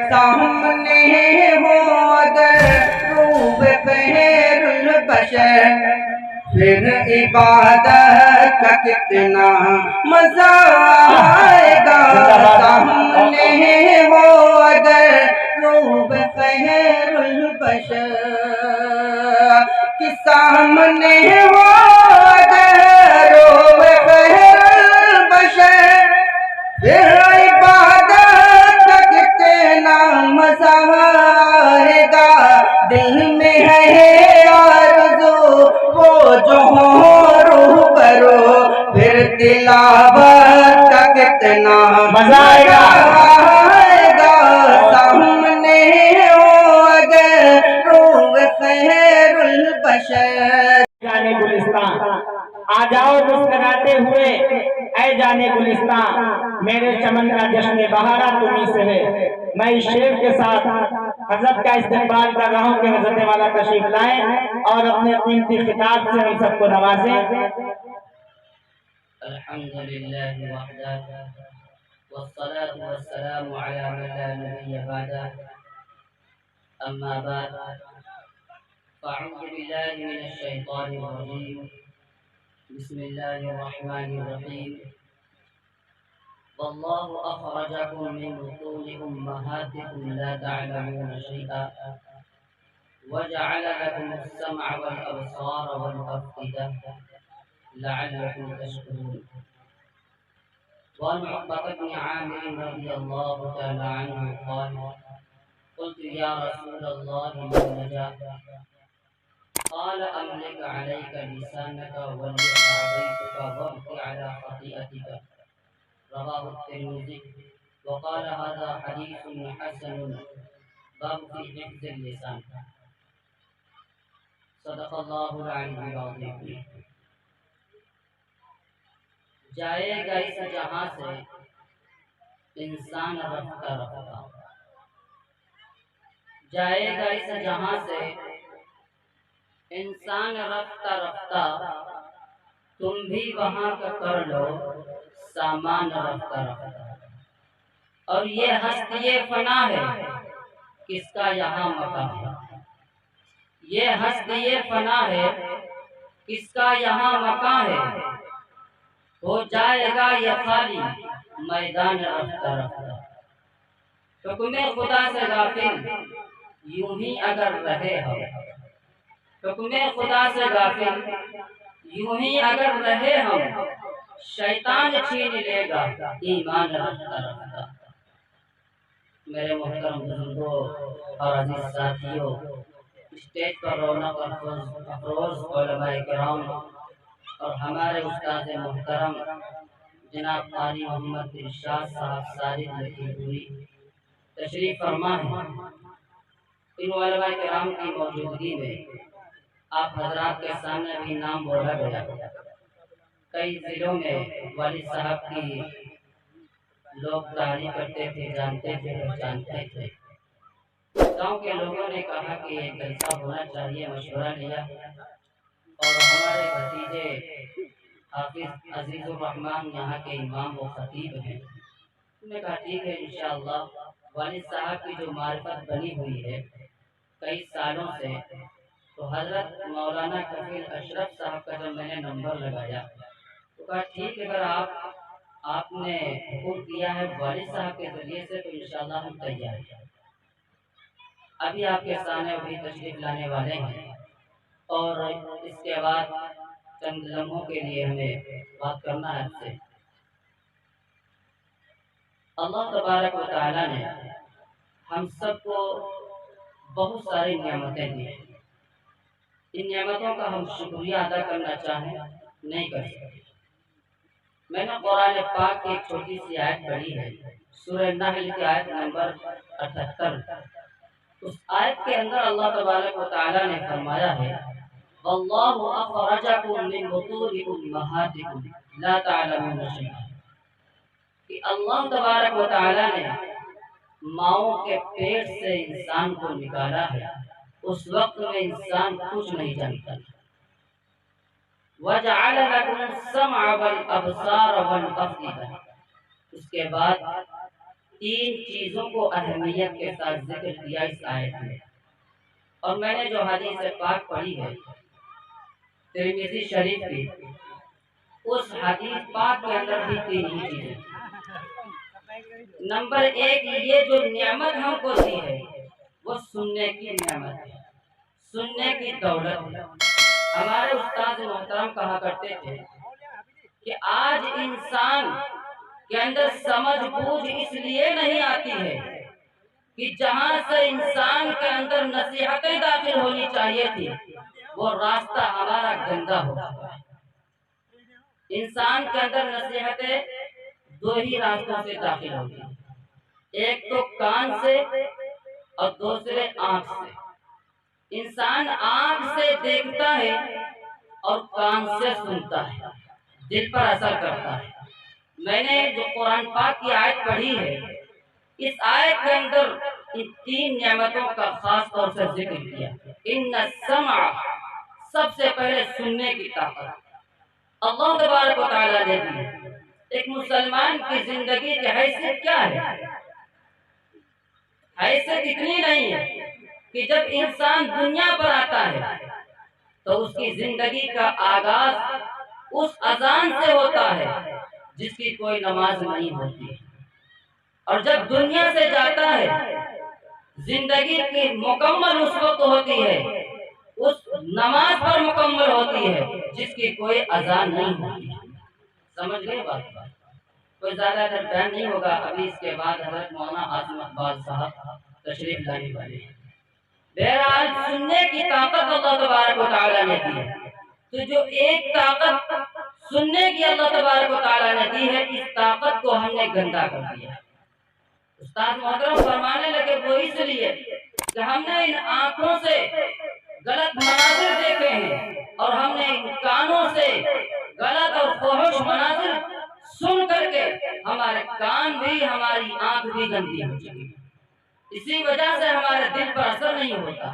سامنے ہو اگر روب بحر البشر، پھر عبادت کا کتنا مزہ آئے گا۔ سامنے ہو اگر روب بحر البشر، کہ سامنے ہو اگر روب بحر البشر، پھر عبادت کا کتنا مزہ آئے گا۔ دل میں ہے آرزو وہ جو ہو روبرو، پھر تلاوت کا کتنا مزہ آئے گا۔ سامنے ہو اگر روب خیر البشر۔ جانے گلستان آ جاؤ مسکراتے ہوئے، اے جانے گلستان میرے چمن کا جشن بہارا تمہیں سے ہے۔ میں اس شعر کے ساتھ حضرت کا استقبال کر رہا ہوں کہ حضرت والا تشریف لائیں اور اپنے قیمتی خطاب سے ہم سب کو نوازیں۔ الحمدللہ وحدہ والصلاة والسلام على من لا نبي بعده، اما بعد فاعوذ باللہ من الشیطان الرجیم، بسم اللہ الرحمن الرحیم۔ واللہ اخرجکم من بطون امہاتکم لا تعلمون شیئا وجعل لكم السمع والابصار والافئدة لعلكم تشکرون۔ وعن عقبة بن عامر رضی اللہ تعالی عنہ قال قلت یا رسول اللہ من نجا؟ قال املك عليك لسانك وليقع بيتك وابق على خطيئتك، رواه الترمذي وقال هذا حديث حسن باب في حفظ اللسان۔ صدق اللہ العلی العظیم۔ جائے گا اس جہاں سے انسان رفتہ رفتہ، جائے گا اس جہاں سے انسان رفتہ رفتہ، تم بھی وہاں کا کر لو سامان رفتہ رفتہ۔ اور یہ ہستی فنا ہے کس کا یہاں مقام ہے، یہ ہستی فنا ہے کس کا یہاں مقام ہے، ہو جائے گا یہ خالی میدان رفتہ رفتہ۔ حکم خدا سے غافل یوں ہی اگر رہے ہم، حکم خدا سے غافل یوں ہی اگر رہے ہم، شیطان چھین لے گا ایمان رفتہ رفتہ۔ میرے محترم بزرگوں اور عزیز ساتھیوں، اسٹیج پر رونق افروز علماء کرام اور ہمارے استاد محترم جناب قاری محمد ارشاد صاحب ساجد لکھیپوری تشریف فرما ہے۔ ان علماء کرام کی موجودگی میں آپ حضرات کے سامنے بھی نام بولا گیا۔ کئی ضلعوں میں والد صاحب کی لوگ تعریف کرتے تھے، جانتے تھے، پہچانتے تھے۔ گاؤں کے لوگوں نے کہا کہ ایک جلسہ ہونا چاہیے، مشورہ لیا اور ہمارے بھتیجے حافظ عزیز الرحمن یہاں کے امام و خطیب ہیں، انہوں نے کہا ٹھیک ہے انشاءاللہ۔ والد صاحب کی جو معرفت بنی ہوئی ہے کئی سالوں سے، تو حضرت مولانا کفیل اشرف صاحب کا جب میں نے نمبر لگایا تو کہا ٹھیک ہے، اگر آپ نے حکم دیا ہے والد صاحب کے ذریعے سے تو انشاءاللہ ہم تیار ہیں۔ ابھی آپ کے سامنے ابھی تشریف لانے والے ہیں اور اس کے بعد چند لمحوں کے لیے ہمیں بات کرنا ہے آپ سے۔ اللہ تبارک و تعالی نے ہم سب کو بہت ساری نعمتیں دی ہیں، ان نعمتوں کا ہم شکریہ ادا کرنا چاہیں نہیں کر سکتے۔ میں نے قرآن پاک کی ایک چھوٹی سی آیت پڑھی ہے، سورہ نحل کی آیت نمبر 78۔ اس آیت کے اندر اللہ تبارک و تعالی نے فرمایا ہے واللہ اخرجکم من بطون امہاتکم لا تعلمون شیئا، کہ اللہ تبارک و تعالی نے ماؤں کے پیٹ سے انسان کو نکالا ہے، اس وقت میں انسان کچھ نہیں جانتا۔ وَجَعَلَ لَكُمُ السَّمْعَ وَالْأَبْصَارَ وَالْأَفْئِدَةَ، اس کے بعد تین چیزوں کو اہمیت کے ساتھ ذکر کیا اس آیت میں، اور میں نے جو حدیث پاک پڑھی ہے ترمذی شریف کی، اس حدیث پاک کے اندر بھی تین ہی چیزیں۔ نمبر ایک، یہ جو نعمت ہم کو دی ہے وہ سننے کی نعمت ہے، سننے کی دولت ہے۔ ہمارے استاد محترم کہا کرتے تھے کہ آج انسان کے اندر سمجھ بوجھ اس لیے نہیں آتی ہے کہ جہاں سے انسان کے اندر نصیحتیں داخل ہونی چاہیے تھی وہ راستہ ہمارا گندا ہو چکا ہے۔ انسان کے اندر نصیحتیں دو ہی راستوں سے داخل ہوتی ہیں، ایک تو کان سے اور دوسرے آنکھ سے۔ انسان آنکھ سے دیکھتا ہے اور کان سے سنتا ہے، دل پر اثر کرتا ہے۔ میں نے جو قرآن پاک کی آیت پڑھی ہے، اس آیت کے اندر ان تین نعمتوں کا خاص طور سے ذکر کیا۔ ان السمع، سب سے پہلے سننے کی طاقت اللہ تبارک و تعالیٰ نے دی۔ ایک مسلمان کی زندگی کی حیثیت کیا ہے؟ حیثیت اتنی نہیں ہے کہ جب انسان دنیا پر آتا ہے تو اس کی زندگی کا آغاز اس اذان سے ہوتا ہے جس کی کوئی نماز نہیں ہوتی، اور جب دنیا سے جاتا ہے زندگی کی مکمل اس وقت ہوتی ہے، اس نماز پر مکمل ہوتی ہے جس کی کوئی اذان نہیں ہوتی۔ سمجھ گئے بات؟ کوئی زیادہ تر بیان نہیں ہوگا، ابھی اس کے بعد حضرت مولانا عاصم اقبال صاحب تشریف لانے والے ہیں۔ بہرحال سننے کی طاقت اللہ تبارک و تعالیٰ نے دی ہے، تو جو ایک طاقت سننے کی اللہ تبارک و تعالیٰ نے دی ہے، اس طاقت کو ہم نے گندا کر دیا۔ استاد محترم فرمانے لگے وہ اس لیے کہ ہم نے ان آنکھوں سے غلط مناظر دیکھے ہیں، اور ہم نے ان کانوں سے غلط اور فحش مناظر سن کر کے ہمارے کان بھی ہماری آنکھ بھی گندی ہو چکی، اسی وجہ سے ہمارے دل پر اثر نہیں ہوتا۔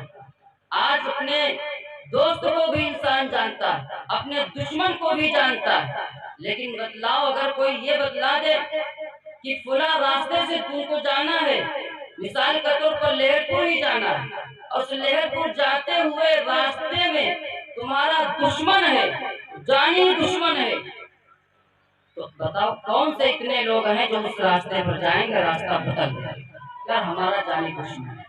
آج اپنے دوست کو بھی انسان جانتا ہے، اپنے دشمن کو بھی جانتا ہے، لیکن بتلاؤ اگر کوئی یہ بتلا دے کہ فلاں راستے سے تم کو جانا ہے، مثال کے طور پر لہر پور ہی جانا ہے، اور اس لہر پور جاتے ہوئے راستے میں تمہارا دشمن ہے، جانی دشمن ہے، تو بتاؤ کون سے اتنے لوگ ہیں جو اس راستے پر جائیں گے، راستہ بدل جائے گا؟ یار ہمارا جانی دشمن ہے۔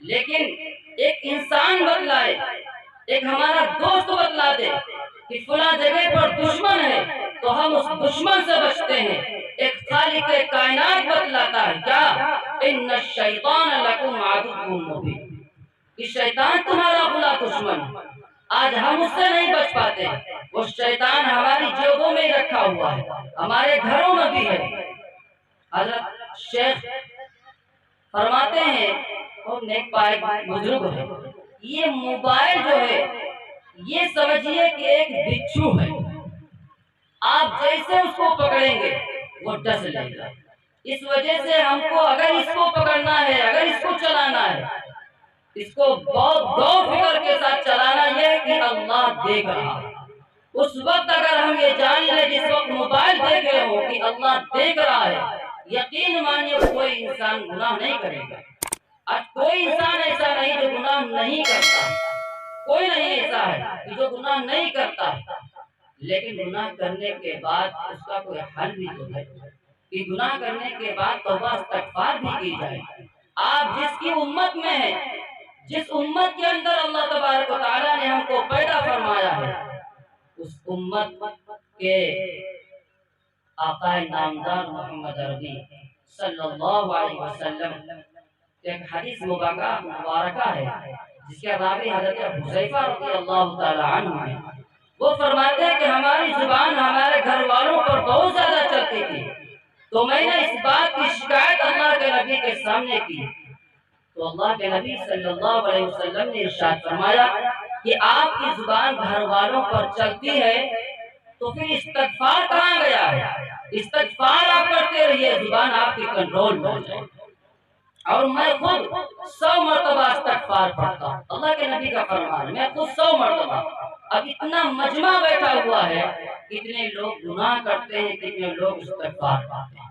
لیکن ایک انسان بتلائے، ایک ہمارا دوست بتلا دے کہ فلاں جگہ پر دشمن ہے، تو ہم اس دشمن سے بچتے ہیں۔ ایک خالق کائنات بتلاتا ہے کیا؟ ان الشیطان لکم عدو مبین، کہ شیطان تمہارا بلا دشمن ہے۔ آج ہم اس سے نہیں بچ پاتے، وہ شیطان ہماری جیبوں میں ہی رکھا ہوا ہے، ہمارے گھروں میں بھی ہے۔ حضرت شیخ فرماتے ہیں، وہ نیک پائے بزرگ ہے، یہ موبائل جو ہے یہ سمجھیے کہ ایک بچھو ہے، آپ جیسے اس کو پکڑیں گے وہ ڈس لے گا۔ اس وجہ سے ہم کو اگر اس کو پکڑنا ہے، اگر اس کو چلانا ہے، اس کو بہت غور فکر کے ساتھ چلانا یہ ہے کہ اللہ دیکھ رہا ہے۔ اس وقت اگر ہم یہ جان لیں جس وقت موبائل دیکھ رہے ہو کہ اللہ دیکھ رہا ہے، یقین مانیے کوئی انسان گناہ نہیں کرے گا۔ آج کوئی انسان ایسا نہیں جو گناہ نہیں کرتا، کوئی نہیں ایسا ہے کہ جو گناہ نہیں کرتا، لیکن گناہ کرنے کے بعد اس کا کوئی حل بھی تو ہے کہ گناہ کرنے کے بعد توبہ استغفار بھی کی جائے۔ آپ جس کی امت میں ہیں، جس امت کے اندر اللہ تبارک و تعالیٰ نے ہم کو پیدا فرمایا ہے، اس امت کے آقا نامدار محمد عربی صلی اللہ علیہ وسلم ایک حدیث مبارکہ ہے جس کے راوی حضرت حذیفہ رضی اللہ تعالی عنہ ہیں۔ وہ فرماتے ہیں کہ ہماری زبان ہمارے گھر والوں پر بہت زیادہ چلتی تھی، تو میں نے اس بات کی شکایت اللہ کے نبی کے سامنے کی، تو اللہ کے نبی صلی اللہ علیہ وسلم نے ارشاد فرمایا کہ آپ کی زبان گھر والوں پر چلتی ہے تو پھر استغفار کہاں گیا ہے؟ استغفار آپ کرتے رہیے، زبان آپ کی کنٹرول میں ہو جائے۔ اور میں خود 100 مرتبہ استغفار پڑھتا ہوں، اللہ کے نبی کا فرمان ہے، میں خود 100 مرتبہ۔ اب اتنا مجمع بیٹھا ہوا ہے، کتنے لوگ گناہ کرتے ہیں، کتنے لوگ استغفار پڑھتے ہیں۔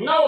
9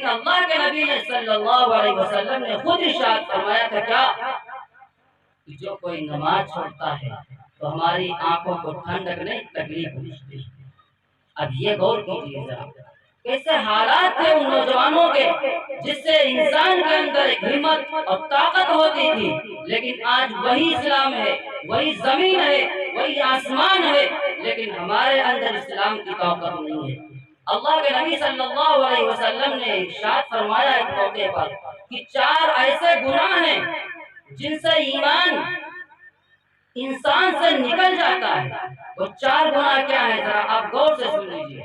لیکن اللہ کے نبی صلی اللہ علیہ وسلم نے خود ارشاد فرمایا تھا کیا کہ جو کوئی نماز چھوڑتا ہے تو ہماری آنکھوں کو ٹھنڈک نہیں تکلیف پہنچتی ہے۔ اب یہ غور کیجیے ذرا کیسے حالات تھے ان نوجوانوں کے جس سے انسان کے اندر ایک ہمت اور طاقت ہوتی تھی، لیکن آج وہی اسلام ہے، وہی زمین ہے، وہی آسمان ہے، لیکن ہمارے اندر اسلام کی طاقت نہیں ہے۔ اللہ کے نبی صلی اللہ علیہ وسلم نے ارشاد فرمایا ایک موقع پر کہ 4 ایسے گناہ ہیں جن سے ایمان انسان سے نکل جاتا ہے۔ وہ 4 گناہ کیا ہیں ذرا آپ غور سے سن لیجیے۔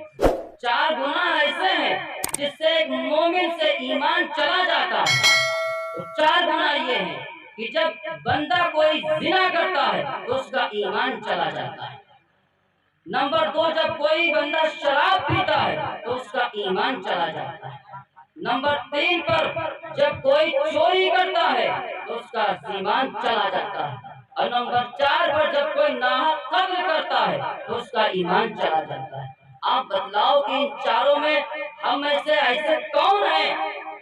4 گناہ ایسے ہیں جس سے ایک مومن سے ایمان چلا جاتا ہے۔ وہ 4 گناہ یہ ہیں کہ جب بندہ کوئی زنا کرتا ہے تو اس کا ایمان چلا جاتا ہے۔ نمبر 2، جب کوئی بندہ شراب پیتا ہے تو اس کا ایمان چلا جاتا ہے۔ نمبر 3 پر جب کوئی چوری کرتا ہے تو اس کا ایمان چلا جاتا ہے۔ اور نمبر 4 پر جب کوئی ناحق قتل کرتا ہے تو اس کا ایمان چلا جاتا ہے۔ آپ بتلاؤ کہ ان 4 میں ہم میں سے ایسے کون ہیں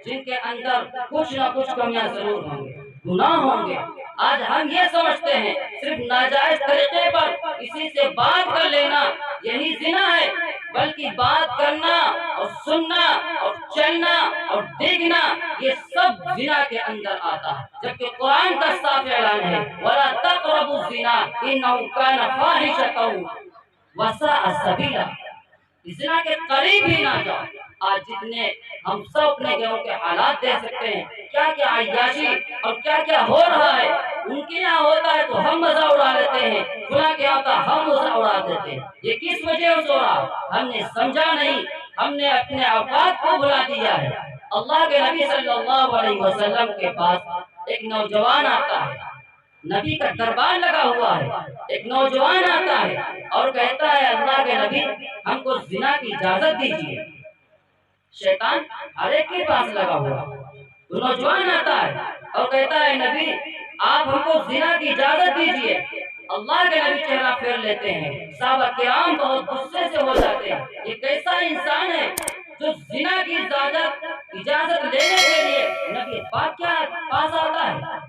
جن کے اندر کچھ نہ کچھ کمیاں ضرور ہوں گے، گناہ ہوں گے۔ آج ہم یہ سمجھتے ہیں صرف ناجائز طریقے پر کسی سے بات کر لینا یہی زنا ہے، بلکہ بات کرنا اور سننا اور چلنا اور دیکھنا یہ سب زنا کے اندر آتا ہے، جبکہ قرآن کا صاف اعلان ہے وَلَا تَقْرَبُوا الزِّنَا إِنَّهُ كَانَ فَاحِشَةً وَسَاءَ سَبِيلًا۔ زنا کے قریب ہی نہ جاؤ۔ آج جتنے ہم سب اپنے گھروں کے حالات دیکھ سکتے ہیں، کیا کیا عیاشی اور کیا کیا ہو رہا ہے۔ ان کے یہاں ہوتا ہے تو ہم مزہ اڑا لیتے ہیں، فلاں کے یہاں ہوتا ہے ہم مزہ اڑا دیتے ہیں۔ یہ کس وجہ سے ہو رہا؟ ہم نے سمجھا نہیں، ہم نے اپنے اوقات کو بھلا دیا ہے۔ اللہ کے نبی صلی اللہ علیہ وسلم کے پاس ایک نوجوان آتا ہے، نبی کا دربار لگا ہوا ہے، ایک نوجوان آتا ہے اور کہتا ہے اللہ کے نبی ہم کو زنا کی اجازت دیجیے۔ شیطان ہر ایک کے پاس لگا ہوا، وہ نوجوان آتا ہے اور کہتا ہے نبی آپ ہم کو زنا کی اجازت دیجیے۔ اللہ کے نبی چہرہ پھیر لیتے ہیں، صحابہ کرام بہت غصے سے ہو جاتے ہیں، یہ کیسا انسان ہے جو زنا کی اجازت لینے کے لیے نبی پاک کے پاس آتا ہے۔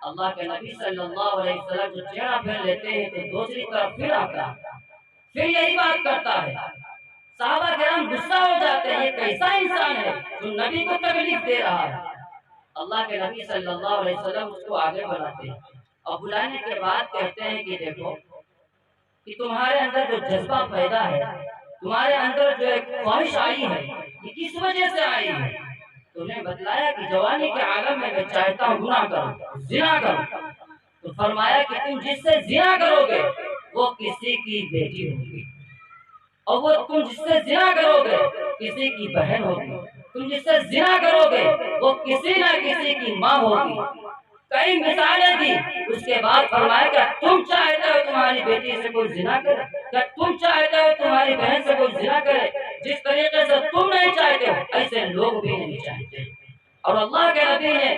اللہ کے نبی صلی اللہ علیہ وسلم جو چہرہ پھیر لیتے ہیں تو دوسری طرف پھر آتا ہے، پھر یہی بات کرتا ہے۔ صحابہ کرام غصہ ہو جاتے ہیں، یہ کیسا انسان ہے جو نبی کو تکلیف دے رہا ہے۔ اللہ کے نبی صلی اللہ علیہ وسلم اس کو آگے بلاتے ہیں اور بلانے کے بعد کہتے ہیں کہ دیکھو کہ تمہارے اندر جو جذبہ پیدا ہے، تمہارے اندر جو ایک خواہش آئی ہے، یہ کس وجہ سے آئی ہے؟ تو انہیں بتلایا کہ جوانی کے عالم میں چاہتا ہوں گناہ کروں، زنا کروں۔ تو فرمایا کہ تم جس سے زنا کرو گے وہ کسی کی بیٹی ہوگی، اور وہ تم جس سے زنا کرو گے کسی کی بہن ہوگی، تم جس سے زنا کرو گے وہ کسی نہ کسی کی ماں ہوگی۔ کئی مثالیں دی، اس کے بعد فرمایا کہ تم چاہتے ہو تمہاری بیٹی سے کوئی زنا کرے، کہ تم چاہتے ہو تمہاری بہن سے کوئی زنا کرے، جس طریقے سے تم نہیں چاہتے ہو ایسے لوگ بھی نہیں چاہتے۔ اور اللہ کے نبی نے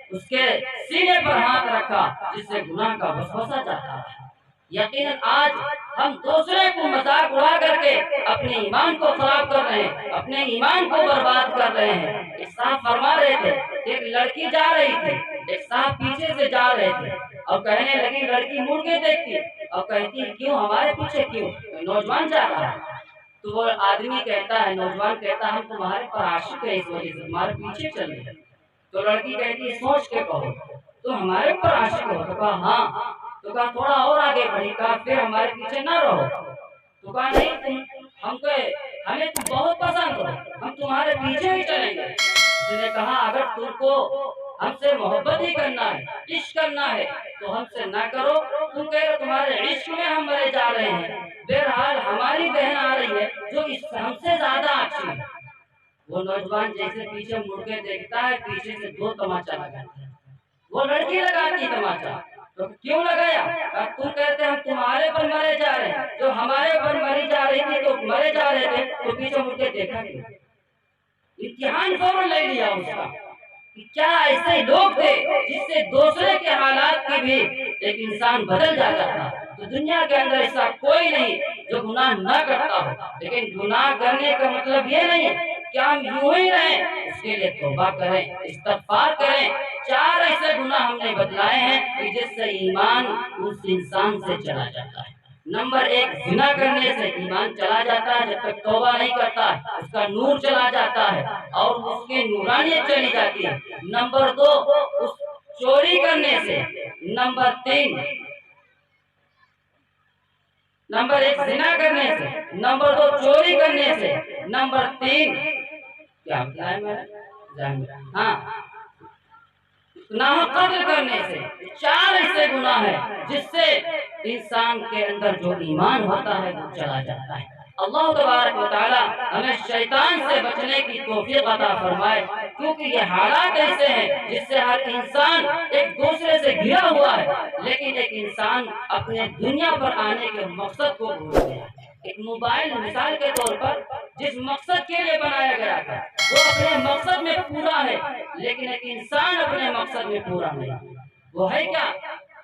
اس کے سینے پر ہاتھ رکھا جس سے گناہ کا وسوسہ جاتا ہے۔ یقیناً آج ہم دوسرے کو مذاق اڑا کر کے اپنے ایمان کو خراب کر رہے ہیں، اپنے ایمان کو برباد کر رہے ہیں۔ ایک صاحب فرما رہے تھے کہ ایک لڑکی جا رہی تھی، ایک صاحب پیچھے سے جا رہے تھے اور کہنے لگی، لڑکی مڑ کے دیکھتی اور کہتی کیوں ہمارے پیچھے کیوں، نوجوان جا رہا ہے۔ تو وہ آدمی کہتا ہے، نوجوان کہتا ہے ہم تمہارے پر عاشق ہے اس وجہ سے تمہارے پیچھے چل رہے ہیں۔ تو لڑکی کہتی ہے سوچ کے کہو تم ہمارے پر عاشق ہو؟ تو کہا ہاں۔ تو کہا تھوڑا اور آگے بڑھی، کہا پھر ہمارے پیچھے نہ رہو۔ تو کہا نہیں ہمیں تم بہت پسند ہو، ہم تمہارے پیچھے ہی چلیں گے۔ اس نے کہا اگر تم کو ہم سے محبت ہی کرنا ہے، عشق کرنا ہے تو ہم سے نہ کرو، تم کہہ رہے تمہارے عشق میں ہم مرے جا رہے ہیں۔ بہرحال ہماری بہن آ رہی ہے جو ہم سے زیادہ اچھی ہے۔ وہ نوجوان جیسے پیچھے مڑ کے دیکھتا ہے، پیچھے سے 2 تماچا لگاتا ہے۔ وہ لڑکی لگاتی تماچا، تو کیوں لگایا؟ تم کہتے ہیں ہم تمہارے پر مرے جا رہے ہیں، جو ہمارے پر مری جا رہی تھی تو مرے جا رہے تھے تو پیچھے مڑ کے دیکھا کیوں؟ امتحان فوراً لے لیا اس کا کہ کیا ایسے لوگ تھے جس سے دوسرے کے حالات کی بھی ایک انسان بدل جاتا تھا۔ تو دنیا کے اندر ایسا کوئی نہیں جو گناہ نہ کرتا ہو، لیکن گناہ کرنے کا مطلب یہ نہیں کہ ہم یوں ہی رہیں، اس کے لیے توبہ کریں، استغفار کریں۔ 4 ایسے گناہ ہم نے بتلائے ہیں کہ جس سے ایمان اس انسان سے چلا جاتا ہے۔ نمبر 1، زنا کرنے سے ایمان چلا جاتا ہے، جب تک توبہ نہیں کرتا اس کا نور چلا جاتا ہے اور اس کی نورانیت چلی جاتی ہے۔ نمبر 2، اس چوری کرنے سے۔ نمبر 1 زنا کرنے سے، نمبر 2 چوری کرنے سے، نمبر 3 کیا بتایا میں نے؟ ہاں، گناہ قتل کرنے سے۔ 4 ایسے گناہ ہیں جس سے انسان کے اندر جو ایمان ہوتا ہے وہ چلا جاتا ہے۔ اللہ تبارک و تعالی ہمیں شیطان سے بچنے کی توفیق عطا فرمائے، کیونکہ یہ حالات ایسے ہیں جس سے ہر انسان ایک دوسرے سے گھرا ہوا ہے، لیکن ایک انسان اپنے دنیا پر آنے کے مقصد کو بھول گیا۔ ایک موبائل مثال کے طور پر جس مقصد کے لیے بنایا گیا تھا وہ اپنے مقصد میں پورا ہے، لیکن ایک انسان اپنے مقصد میں پورا نہیں۔ وہ ہے کیا؟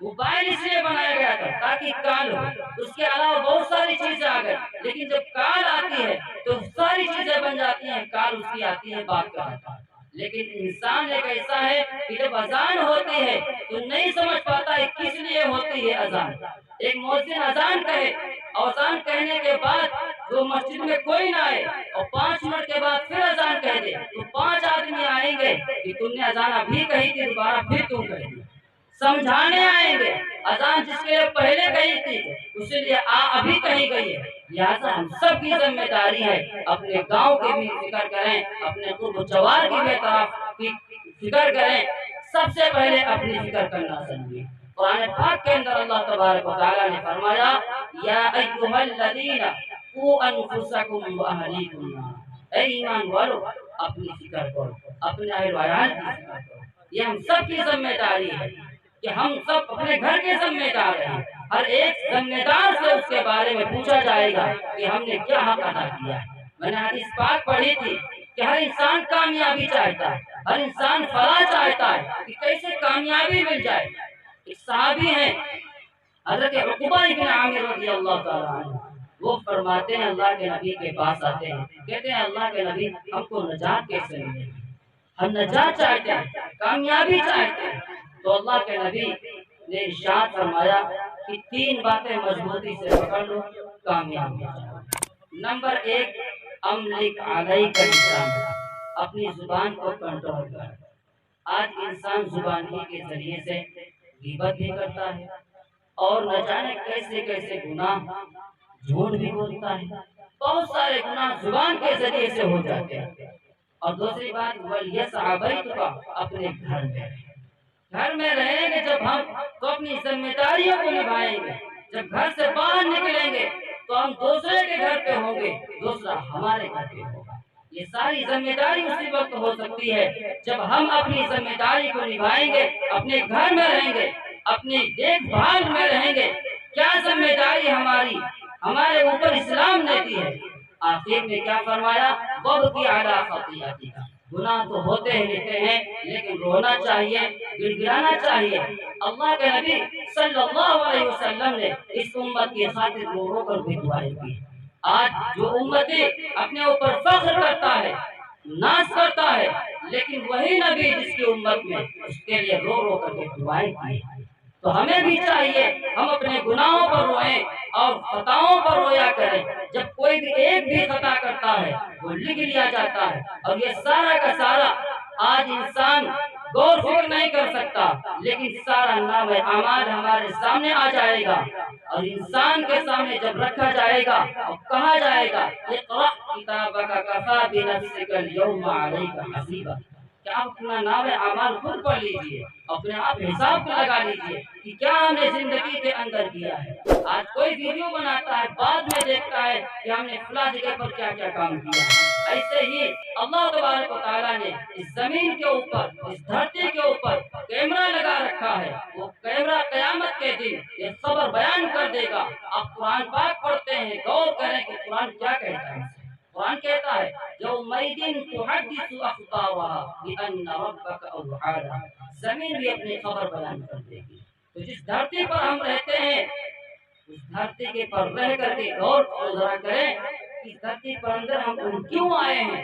موبائل اس لیے بنایا گیا تھا تاکہ کال ہو، اس کے علاوہ بہت ساری چیزیں آ گئی، لیکن جب کال آتی ہے تو ساری چیزیں بن جاتی ہیں، کال اس کی آتی ہے، بات کرتا ہے۔ لیکن انسان ایک ایسا ہے کہ جب اذان ہوتی ہے تو نہیں سمجھ پاتا ہے کس لیے ہوتی ہے اذان۔ ایک مؤذن اذان کہے اور اذان کہنے کے بعد جو مسجد میں کوئی نہ آئے اور 5 منٹ کے بعد پھر اذان کہہ دے تو 5 آدمی آئیں گے کہ تم نے اذان ابھی کہی تھی، دوبارہ پھر تم کہی تھی، سمجھانے آئیں گے۔ اذان جس کے لیے پہلے کہی تھی اسی لیے ابھی کہی گئی ہے۔ لہٰذا ہم سب کی ذمہ داری ہے اپنے گاؤں کی بھی فکر کریں، اپنے قرب و جوار کی بھی فکر کریں، سب سے پہلے اپنی فکر کرنا ضروری ہے۔ قرآن پاک کے اندر اللہ تبارک و تعالیٰ نے فرمایا یا ایھا الذین قوا انفسکم واہلیکم نارا، اے ایمان والو اپنی فکر کرو، اپنے اہل و عیال کی فکر کرو۔ یہ ہم سب کی ذمہ داری ہے کہ ہم سب اپنے گھر کے ذمہ دار ہیں۔ ہر ایک ذمہ دار سے اس کے بارے میں پوچھا جائے گا کہ ہم نے کیا حق ادا کیا ہے۔ میں نے حدیث پاک پڑھی تھی کہ ہر انسان کامیابی چاہتا ہے، ہر انسان فلاح چاہتا ہے کہ کیسے کامیابی مل جائے۔ ایک صحابی ہیں حضرت عقبہ بن عامر رضی اللہ تعالیٰ عنہ، وہ فرماتے ہیں اللہ کے نبی کے پاس آتے ہیں، کہتے ہیں اللہ کے نبی ہم کو نجات کیسے ملے گی؟ ہم نجات چاہتے ہیں، کامیابی چاہتے ہیں۔ تو اللہ کے نبی نے ارشاد فرمایا کہ 3 باتیں مضبوطی سے پکڑ لو، کامیاب ہو جاؤ۔ نمبر 1، املک علیک لسان، اپنی زبان کو کنٹرول کر۔ آج انسان زبان ہی کے ذریعے سے غیبت بھی کرتا ہے اور نہ جانے کیسے کیسے گناہ، جھوٹ بھی بولتا ہے، بہت سارے گناہ زبان کے ذریعے سے ہو جاتے ہیں۔ اور دوسری بات وَلْيَسْعَ بَيْتُكَ، اپنے گھر میں رہیں گے جب ہم تو اپنی ذمہ داریوں کو نبھائیں گے۔ جب گھر سے باہر نکلیں گے تو ہم دوسرے کے گھر پہ ہوں گے، دوسرا ہمارے گھر پہ ہوگا۔ یہ ساری ذمہ داری اسی وقت ہو سکتی ہے جب ہم اپنی ذمہ داری کو نبھائیں گے، اپنے گھر میں رہیں گے، اپنی دیکھ بھال میں رہیں گے۔ کیا ذمہ داری ہمارے اوپر اسلام نے دی ہے؟ آخر میں کیا فرمایا؟ وَابْكِ عَلَىٰ خَطِيئَتِكَ، گناہ تو ہوتے ہی رہتے ہیں لیکن رونا چاہیے، گڑ گڑانا چاہیے۔ اللہ کے نبی صلی اللہ علیہ وسلم نے اس امت کی خاطر رو رو کر بھی دعائیں کی۔ آج جو امتی اپنے اوپر فخر کرتا ہے، ناز کرتا ہے، لیکن وہی نبی جس کی امت میں اس کے لیے رو رو کر کے دعائیں کی۔ تو ہمیں بھی چاہیے ہم اپنے گناہوں پر روئیں اور خطاؤں پر رویا کریں۔ جب کوئی بھی ایک بھی خطا کرتا ہے وہ لکھ لیا جاتا ہے، اور یہ سارا کا سارا آج انسان غور فکر نہیں کر سکتا، لیکن سارا نام اعمال ہمارے سامنے آ جائے گا، اور انسان کے سامنے جب رکھا جائے گا اور کہا جائے گا اقرأ کتابک کفی بنفسک اليوم علیک حسیبا، کہ آپ اپنا نام اعمال خود پڑھ لیجئے، اپنے آپ حساب لگا لیجئے کہ کیا ہم نے زندگی کے اندر کیا ہے۔ آج کوئی ویڈیو بناتا ہے، بعد میں دیکھتا ہے کہ ہم نے فلاں جگہ پر کیا کیا کام کیا ہے۔ ایسے ہی اللہ تبارک و تعالیٰ نے اس زمین کے اوپر، اس دھرتی کے اوپر کیمرہ لگا رکھا ہے۔ وہ کیمرہ قیامت کے دن یہ خبر بیان کر دے گا۔ آپ قرآن پاک پڑھتے ہیں، غور کریں کہ قرآن کیا کہتا ہے۔ قرآن کہتا ہے یومئذ تحدث اخبارها بان ربک اوحی لها، زمین بھی اپنی خبر بیان کر دے گی۔ تو جس دھرتی پر ہم رہتے ہیں اس دھرتی کے پر رہ کر کے غور ذرا کریں کہ دھرتی پر اندر ہم کیوں آئے ہیں،